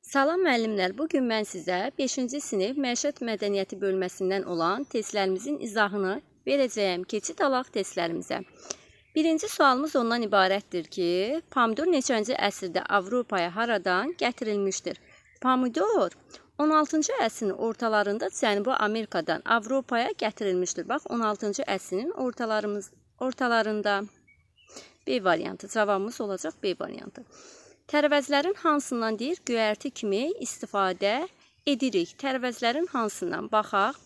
Salam müəllimlər, bugün mən sizə 5-ci sinif məişət mədəniyyəti bölməsindən olan testlərimizin izahını verəcəyəm. Keçid alaq testlərimizə. Birinci sualımız ondan ibarətdir ki, pomidor neçənci əsrdə Avropaya haradan gətirilmişdir? Pomidor 16-cı əsrin ortalarında Cənubi Amerikadan Avropaya gətirilmişdir. Bax, 16-cı əsrin ortalarında B variantı. Cavabımız olacaq B variantı. Tərəvəzlərin hansından deyir? Göyərti kimi istifadə edirik. Tərəvəzlərin hansından? Baxaq.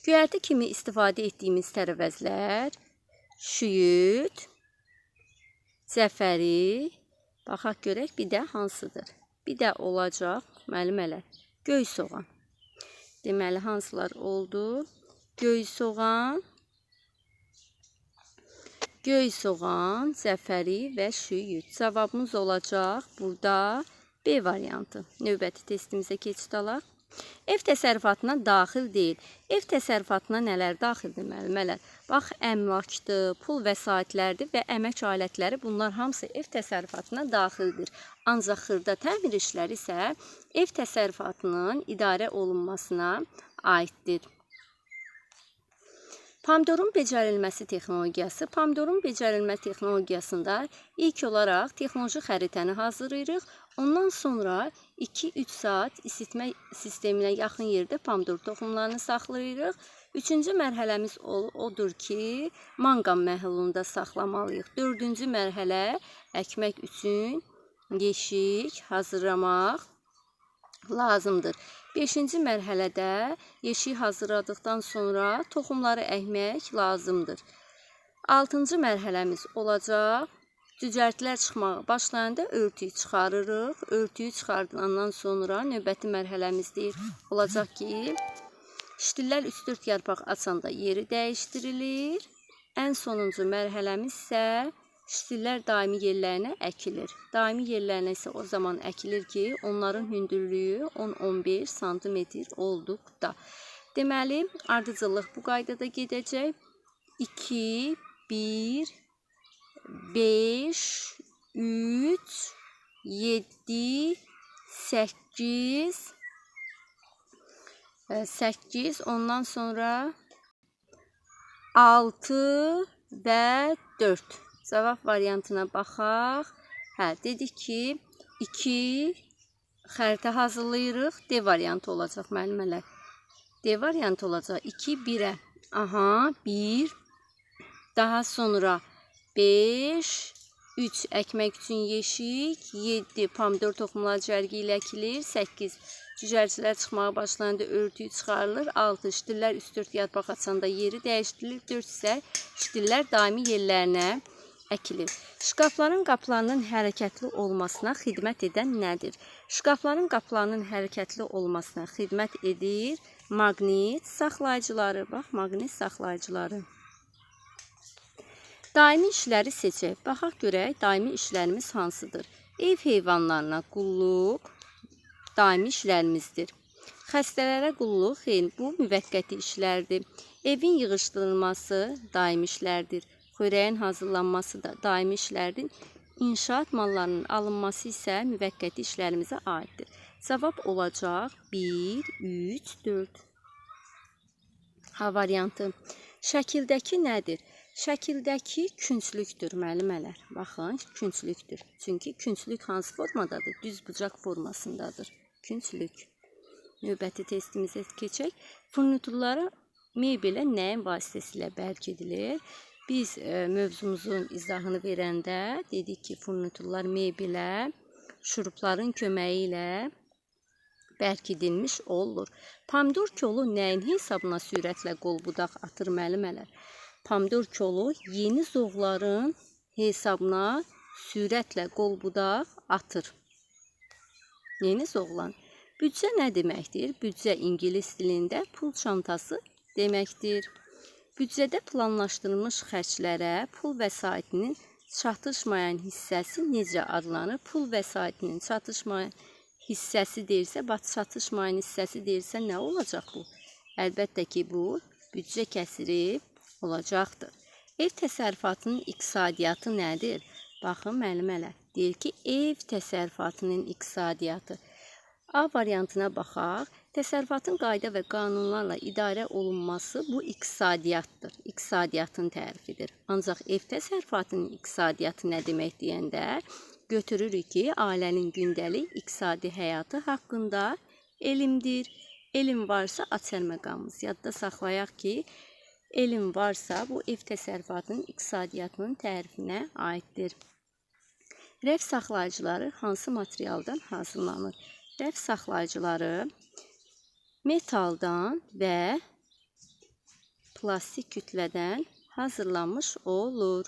Göyərti kimi istifadə etdiyimiz tərəvəzlər şüyüd, cəfəri, baxaq görək, bir də hansıdır? Bir də olacaq, müəllimələr, göy soğan. Deməli, hansılar oldu? Göy soğan, cəfəri və şüyüd. Cavabımız olacaq burada B variantı. Növbəti testimizə keçid alaq. Ev təsərrüfatına daxil deyil. Ev təsərrüfatına nələr daxildir müəllimələr? Bax, əmlakdır, pul vəsaitlərdir və əmək alətləri, bunlar hamısı ev təsərrüfatına daxildir. Ancaq xırda təmir işləri isə ev təsərrüfatının idarə olunmasına aiddir. Pomidorun becərilməsi texnologiyası. Pomidorun becərilmə texnologiyasında ilk olaraq texnoloji xəritəni hazırlayırıq. Ondan sonra 2-3 saat isitmə sisteminə yaxın yerdə pomidor toxumlarını saxlayırıq. Üçüncü mərhələmiz odur ki, manqam məhulunda saxlamalıyıq. Dördüncü mərhələ əkmək üçün yeşik hazırlamaq lazımdır. 5-ci mərhələdə yeşiyi hazırladıqdan sonra toxumları əkmək lazımdır. 6-cı mərhələmiz olacaq. Cücərtilər çıxmağa başlayanda örtüyü çıxarırıq. Örtüyü çıxardılandan sonra növbəti mərhələmiz deyir, olacaq ki, ştillər 3-4 yarpaq açanda yeri dəyişdirilir. Ən sonuncu mərhələmiz isə ştillər daimi yerlərinə əkilir. Daimi yerlərinə isə o zaman əkilir ki, onların hündürlüyü 10-15 sm olduqda. Deməli, ardıcıllıq bu qaydada gedəcək. 2, 1, 5, 3, 7, 8, ondan sonra 6 və 4. Cavab variantına baxaq. Dedik ki, 2 xəritə hazırlayırıq. D variantı olacaq müəllimələr. D variantı olacaq. 2, 1-ə. 1. Daha sonra 5, 3 əkmək üçün yeşik, 7 pomidor toxumları cərgi ilə əkilir, 8 cücərcilər çıxmağa başlayanda örtüyü çıxarılır, 6 ştillər 3-4 yarpaq açanda yeri dəyişdirilir, 4 isə ştillər daimi yerlərinə əkilir. Şkafların qapılarının hərəkətli olmasına xidmət edən nədir? Şkafların qapılarının hərəkətli olmasına xidmət edir maqnit saxlayıcıları. Bax, maqnit saxlayıcıları. Daimi işləri seçək. Baxaq görək, daimi işlərimiz hansıdır? Ev heyvanlarına qulluq daimi işlərimizdir. Xəstələrə qulluq, bu müvəqqəti işlərdir. Evin yığışdırılması daimi işlərdir. Xörəyin hazırlanması da daimi işlərdir. İnşaat mallarının alınması isə müvəqqəti işlərimizə aiddir. Cavab olacaq 1, 3, 4. A variantı. Şəkildəki nədir? Şəkildəki künclükdür müəllimələr. Baxın, künclükdür. Çünki künclük hansı formadadır? Düz bucaq formasındadır. Künclük. Növbəti testimizə keçək. Furniturları mebelə nəyin vasitəsilə bərk edilir? Biz mövzumuzun izahını verəndə dedik ki, furniturlar mebelə şurupların köməyi ilə bərk edilmiş olur. Pomidor kolu nəyin hesabına sürətlə qol-budaq atır müəllimələr? Pomidor kolu yeni zoğların hesabına sürətlə qol-budaq atır. Yeni zoğlan. Büdcə nə deməkdir? Büdcə ingilis dilində pul çantası deməkdir. Büdcədə planlaşdırılmış xərclərə pul vəsaitinin çatışmayan hissəsi necə adlanır? Pul vəsaitinin çatışmayan hissəsi deyirsə, çatışmayan hissəsi deyirsə nə olacaq bu? Əlbəttə ki, bu büdcə kəsiri olacaqdır. Ev təsərrüfatının iqtisadiyyatı nədir? Baxın müəllimələr, deyir ki, ev təsərrüfatının iqtisadiyyatı. A variantına baxaq. Təsərrüfatın qayda və qanunlarla idarə olunması bu iqtisadiyyatdır. İqtisadiyyatın tərifidir. Ancaq ev təsərrüfatının iqtisadiyyatı nə demək deyəndə götürürük ki, ailənin gündəlik iqtisadi həyatı haqqında elmdir. Elm varsa açar məqamımız. Yadda saxlayaq ki, elm varsa bu ev təsərrüfatının iqtisadiyyatının tərifinə aiddir. Rəf saxlayıcıları hansı materialdan hazırlanır? Rəf saxlayıcıları metaldan və plastik kütlədən hazırlanmış olur.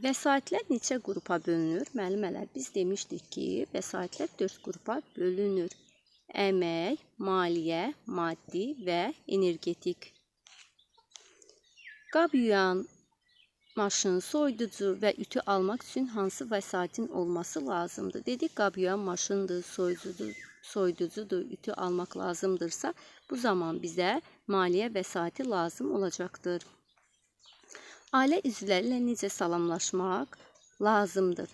Vəsaitlər neçə qrupa bölünür? Müəllimələr, biz demişdik ki, vəsaitlər 4 qrupa bölünür. Əmək, maliyyə, maddi və energetik. Qab yuyan maşın, soyuducu və ütü almaq üçün hansı vəsaitin olması lazımdır? Dedik, qab yuyan maşındır, soyuducudur, ütü almaq lazımdırsa, bu zaman bizə maliyyə vəsaiti lazım olacaqdır. Ailə üzvləri ilə necə salamlaşmaq lazımdır?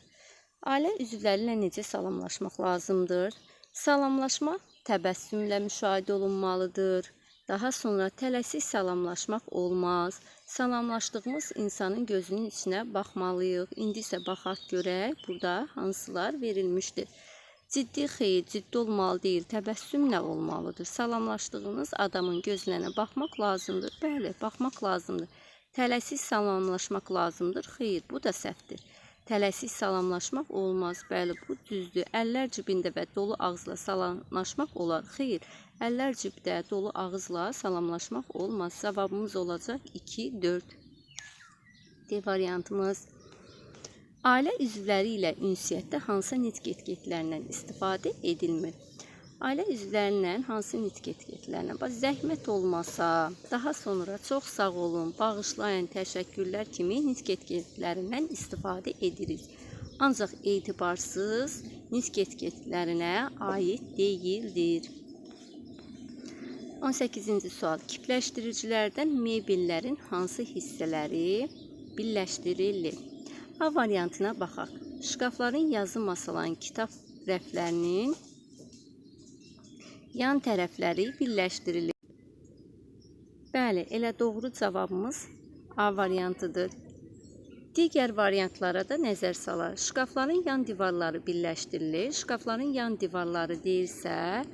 Ailə üzvləri ilə necə salamlaşmaq lazımdır? Salamlaşma təbəssümlə müşahidə olunmalıdır. Daha sonra tələsik salamlaşmaq olmaz. Salamlaşdığımız insanın gözünün içinə baxmalıyıq. İndi isə baxaq görək, burada hansılar verilmişdir. Ciddi xeyir, ciddi olmalı deyil, təbəssümlə olmalıdır. Salamlaşdığınız adamın gözlərinə baxmaq lazımdır. Bəli, baxmaq lazımdır. Tələsik salamlaşmaq lazımdır. Xeyr, bu da səhvdir. Tələsik salamlaşmaq olmaz. Bəli, bu düzdür. Əllər cibində və dolu ağızla salamlaşmaq olar. Xeyr, əllər cibdə dolu ağızla salamlaşmaq olmaz. Cavabımız olacaq 2-4. D variantımız. Ailə üzvləri ilə ünsiyyətdə hansı nitq etiketlərindən istifadə edilmir? Ailə üzvlərindən hansı nitq etiketlərindən? Zəhmət olmasa, daha sonra çox sağ olun, bağışlayın, təşəkkürlər kimi nitq etiketlərindən istifadə edirik. Ancaq etibarsız nitq etiketlərinə aid deyildir. 18-ci sual. Kipləşdiricilərdən mebellərin hansı hissələri birləşdirilir? A variantına baxaq. Şkafların yazı masaların kitab rəflərinin yan tərəfləri birləşdirilir. Bəli, elə doğru cavabımız A variantıdır. Digər variantlara da nəzər salar. Şkafların yan divarları birləşdirilir. Şkafların yan divarları deyirsə,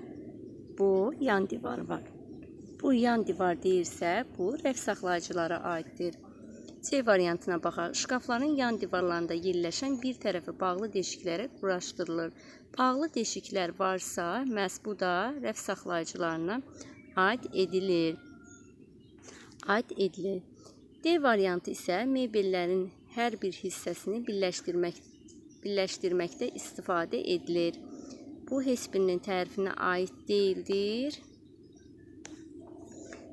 bu yan divar var. Bu yan divar deyirsə, bu rəf saxlayıcılara aiddir. C variantına baxaq. Şkafların yan divarlarında yerləşən bir tərəfi bağlı deşiklərə quraşdırılır. Bağlı deşiklər varsa, məhz bu da rəf saxlayıcılarına aid edilir. D variantı isə mebellərin hər bir hissəsini birləşdirməkdə istifadə edilir. Bu heç birinin tərifinə aid deyildir.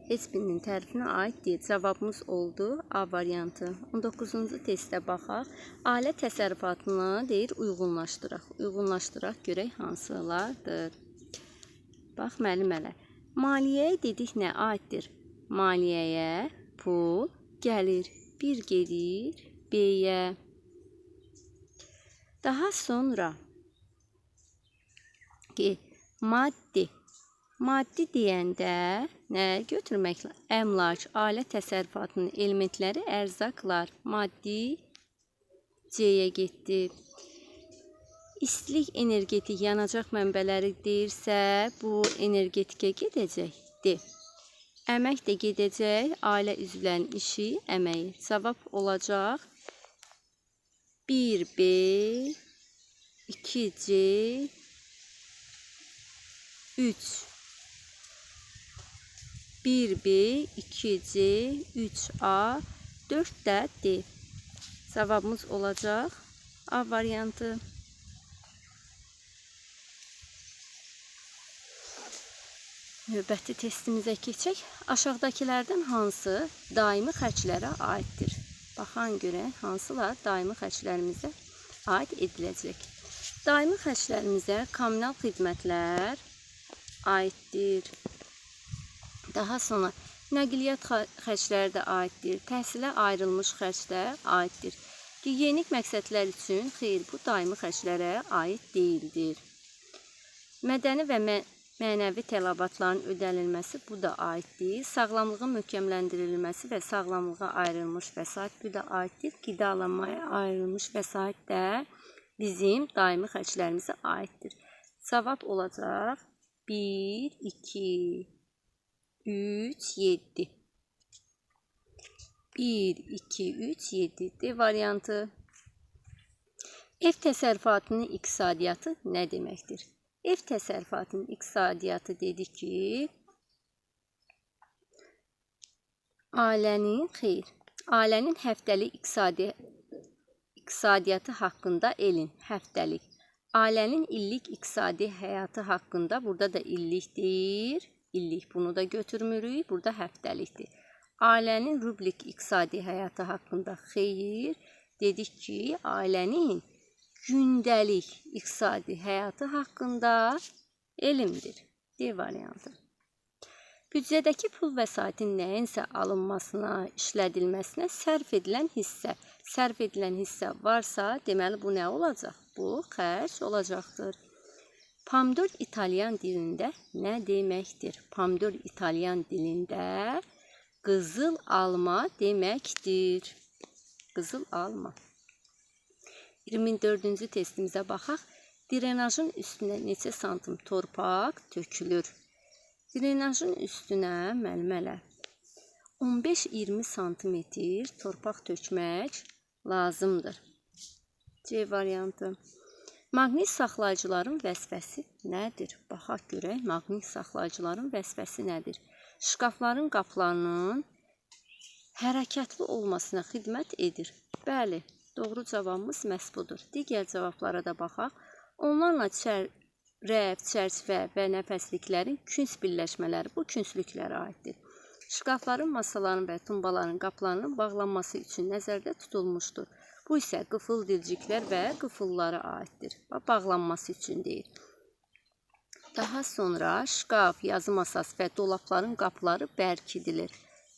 Heç birinin tərifinə aid deyil. Cavabımız oldu A variantı. 19-cu testə baxaq. Ailə təsərrüfatını deyir uyğunlaşdıraq. Uyğunlaşdıraq görək hansılardır. Bax müəllimələr. Maliyyəyə dedik nə aiddir? Maliyyəyə pul gəlir. Bir gedir B-yə. Daha sonra maddi. Maddi deyəndə nə götürmək? Əmlak, ailə təsərrüfatının elementləri, ərzaqlar. Maddi C-yə getdi. İstilik, energetik, yanacaq mənbələri deyirsə, bu energetikə gedəcəkdir. Əmək də gedəcək, ailə üzvlərinin işi, əməyi. Cavab olacaq 1B, 2C, 3. 1B, 2C, 3A, 4 də D. Cavabımız olacaq A variantı. Növbəti testimizə keçək. Aşağıdakilərdən hansı daimi xərclərə aiddir? Baxan görək, hansılar daimi xərclərimizə aid ediləcək. Daimi xərclərimizə kommunal xidmətlər aiddir. Daha sonra nəqliyyat xərcləri də aiddir. Təhsilə ayrılmış xərclər aiddir. Gigiyenik məqsədlər üçün xeyr, bu daimi xərclərə aid deyildir. Mədəni və mənəvi tələbatların ödənilməsi bu da aiddir. Sağlamlığın möhkəmləndirilməsi və sağlamlığa ayrılmış vəsait bu da aiddir. Qidalanmaya ayrılmış vəsait də bizim daimi xərclərimizə aiddir. Cavab olacaq 1, 2, 3, 7. 1, 2, 3, 7. D variantı. Ev təsərrüfatının iqtisadiyyatı nə deməkdir? Ev təsərrüfatının iqtisadiyyatı dedik ki, ailənin həftəlik iqtisadiyyatı haqqında elin, həftəlik. Ailənin illik iqtisadi həyatı haqqında, burada da illikdir, illik bunu da götürmürük, burada həftəlikdir. Ailənin rubrik iqtisadi həyatı haqqında xeyr, dedik ki, ailənin gündəlik iqtisadi həyatı haqqında elmdir. D variantı. Büdcədəki pul vəsaitin nəyinsə alınmasına, işlədilməsinə sərf edilən hissə varsa, deməli bu nə olacaq? Bu xərc olacaqdır. Pomidor İtalyan dilində nə deməkdir? Pomidor İtalyan dilində qızıl alma deməkdir. Qızıl alma. 24-cü testimizə baxaq. Drenajın üstünə neçə santim torpaq tökülür? Drenajın üstünə müəllimələr 15-20 santimetr torpaq tökmək lazımdır. C variantı. Maqnit saxlayıcıların vəzifəsi nədir? Baxaq görək, maqnit saxlayıcıların vəzifəsi nədir? Şkafların qapılarının hərəkətli olmasına xidmət edir. Bəli. Doğru cavabımız məhz budur. Digər cavablara da baxaq. Onlarla rəf, çərçivə və nəfəsliklərin künc birləşmələri bu künclüklərə aiddir. Şkafların, masaların və tumbaların qapılarının bağlanması üçün nəzərdə tutulmuşdur. Bu isə qıfıl dilciklər və qıfıllara aiddir. Bağlanması üçün deyil. Daha sonra şkaf, yazı masası və dolapların qapıları bərkidilir.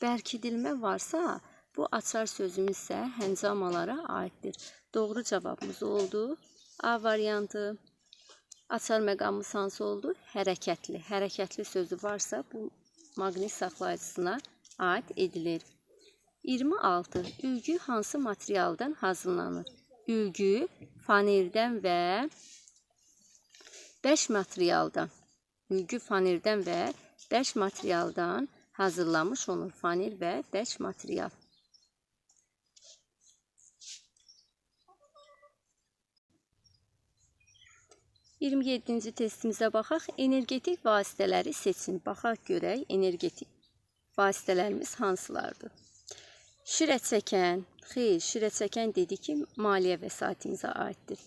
Bərkidilmə varsa, bu açar sözümüz isə həncamalara aiddir. Doğru cavabımız oldu. A variantı. Açar məqamımız hansı oldu? Hərəkətli. Hərəkətli sözü varsa, bu maqnit saxlayıcısına aid edilir. 26. Ülgü hansı materialdan hazırlanır? Ülgü fanerdən və bəş materialdan. Ülgü fanerdən və bəş materialdan hazırlanmış olur. Faner və bəş material. 27-ci testimizə baxaq. Energetik vasitələri seçin. Baxaq görək, energetik vasitələrimiz hansılardır? Şirəçəkən, xeyr, şirəçəkən dedik ki, maliyyə vəsaitimizə aiddir.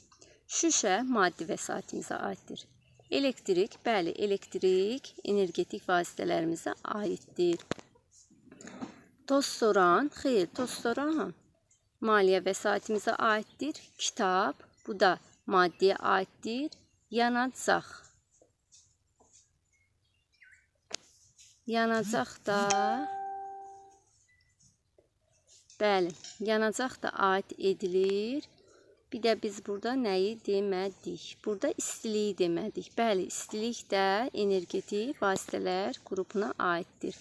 Şüşə maddi vəsaitimizə aiddir. Elektrik, bəli, elektrik energetik vasitələrimizə aiddir. Tozsoran, xeyr, tozsoran maliyyə vəsaitimizə aiddir. Kitab, bu da maddiyə aiddir. Yanacaq. Yanacaq da, bəli, yanacaq da aid edilir. Bir də biz burada nəyi demədik? Burada istiliyi demədik. Bəli, istilik də energetik vasitələr qrupuna aiddir.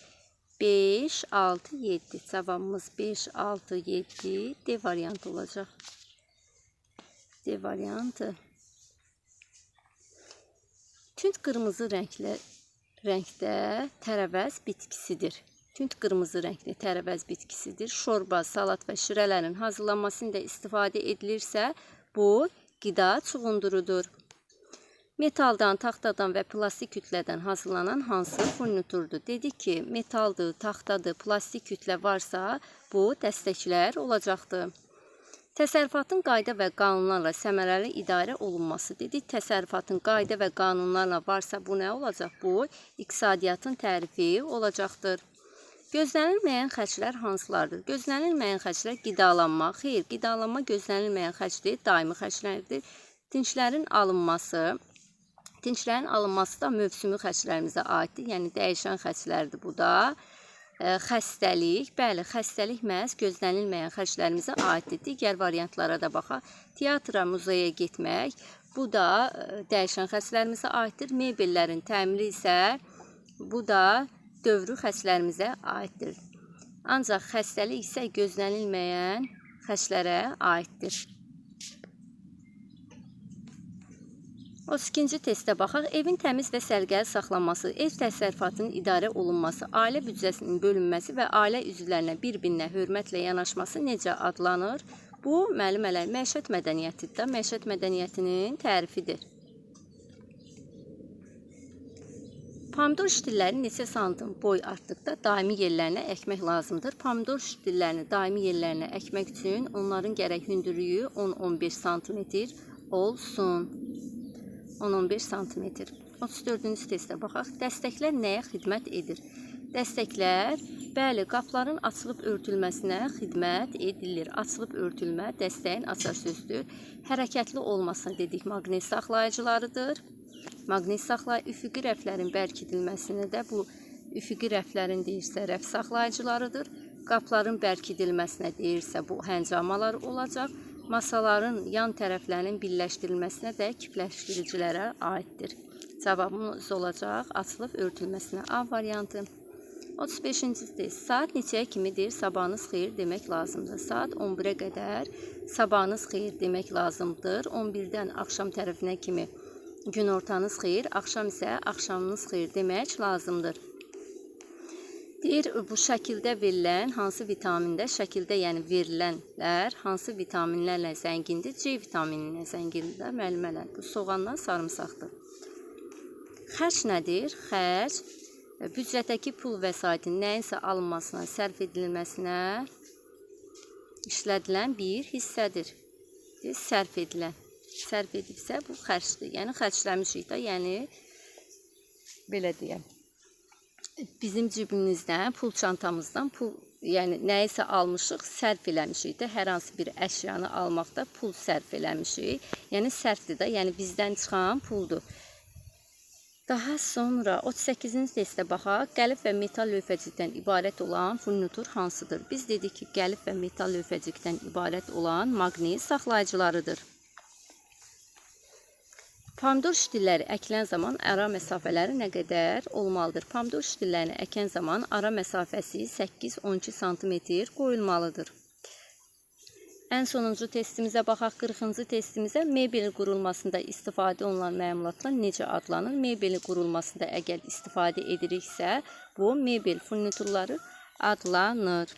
5, 6, 7. Cavabımız 5, 6, 7. D variantı olacaq. D variantı. Tünd qırmızı rəngdə tərəvəz bitkisidir. Tünd qırmızı rəngli tərəvəz bitkisidir. Şorba, salat və şirələrin hazırlanmasında istifadə edilirsə, bu qida çuğundurudur. Metaldan, taxtadan və plastik kütlədən hazırlanan hansı furniturdur? Dedik ki, metaldır, taxtadır, plastik kütlə varsa, bu dəstəklər olacaqdır. Təsərrüfatın qayda və qanunlarla səmərəli idarə olunması. Dedik, təsərrüfatın qayda və qanunlarla varsa, bu nə olacaq? Bu, iqtisadiyyatın tərifi olacaqdır. Gözlənilməyən xərclər hansılardır? Gözlənilməyən xərclər qidalanma. Xeyr, qidalanma gözlənilməyən xərcdir, daimi xərclərdir. Dinclərin alınması da mövsümü xərclərimizə aiddir, yəni dəyişən xərclərdir bu da. xəstəlik. Bəli, xəstəlik məhz gözlənilməyən xərclərimizə aiddir. Digər variantlara da baxaq. Teatra, muzeyə getmək. Bu da dəyişən xərclərimizə aiddir. Mebellərin təmiri isə bu da dövrü xərclərimizə aiddir. Ancaq xəstəlik isə gözlənilməyən xərclərə aiddir. 32-ci testə baxaq. Evin təmiz və səliqəli saxlanması, ev təsərrüfatının idarə olunması, ailə büdcəsinin bölünməsi və ailə üzvlərinə bir-birinə hörmətlə yanaşması necə adlanır? Bu, müəllimələr, məişət mədəniyyətidir. Məişət mədəniyyətinin tərifidir. Pomidor ştilləri neçə santim boy artdıqda daimi yerlərinə əkmək lazımdır. Pomidor ştillərini daimi yerlərinə əkmək üçün onların gərək hündürlüyü 10-15 sm olsun. 10-15 sm. 34-cü testə baxaq. Dəstəklər nəyə xidmət edir? Dəstəklər, bəli, qapların açılıb örtülməsinə xidmət edilir. Açılıb örtülmə dəstəyin açar sözdür. Hərəkətli olmasına dedik maqnit saxlayıcılarıdır. Maqnit saxlayıcı üfüqi rəflərin bərkidilməsinə də bu üfüqi rəflərin deyirsə rəf saxlayıcılarıdır. Qapların bərkidilməsinə deyirsə bu həncamalar olacaq. Masaların yan tərəflərinin birləşdirilməsinə də kipləşdiricilərə aiddir. Cavabımız olacaq açılıb örtülməsinə. A variantı. 35-ci test. Saat neçəyə kimidir? Sabahınız xeyir demək lazımdır. Saat 11-ə qədər sabahınız xeyir demək lazımdır. 11-dən axşam tərəfinə kimi günortanız xeyir, axşam isə axşamınız xeyir demək lazımdır. Deyir, bu şəkildə verilən hansı vitamində, şəkildə yəni verilənlər hansı vitaminlərlə zəngindir? C vitamininə zəngindir, müəllimələr. Bu soğandan sarımsaqdır. Xərc nədir? Xərc, büdcədəki pul vəsaitin nəyinsə alınmasına, sərf edilməsinə işlədilən bir hissədir. Sərf edilən. Sərf edibsə bu xərcdir. Yəni xərcləmişik də, yəni belə deyəm. Bizim cibimizdən, pul çantamızdan pul, yəni nəyisə almışıq, sərf eləmişik də, hər hansı bir əşyanı almaqda pul sərf eləmişik. Yəni sərfdir də, yəni bizdən çıxan puldur. Daha sonra 38-ci testə baxaq. Qəlib və metal lövhəcikdən ibarət olan furnitur hansıdır? Biz dedik ki, qəlib və metal lövhəcikdən ibarət olan maqnit saxlayıcılarıdır. Pomidor ştilləri əkilən zaman ara məsafələri nə qədər olmalıdır? Pomidor ştillərini əkən zaman ara məsafəsi 8-12 sm qoyulmalıdır. Ən sonuncu testimizə baxaq. 40-cı testimizə mebel qurulmasında istifadə olunan məmulatlar necə adlanır? Mebeli qurulmasında əgər istifadə ediriksə, bu mebel furniturları adlanır.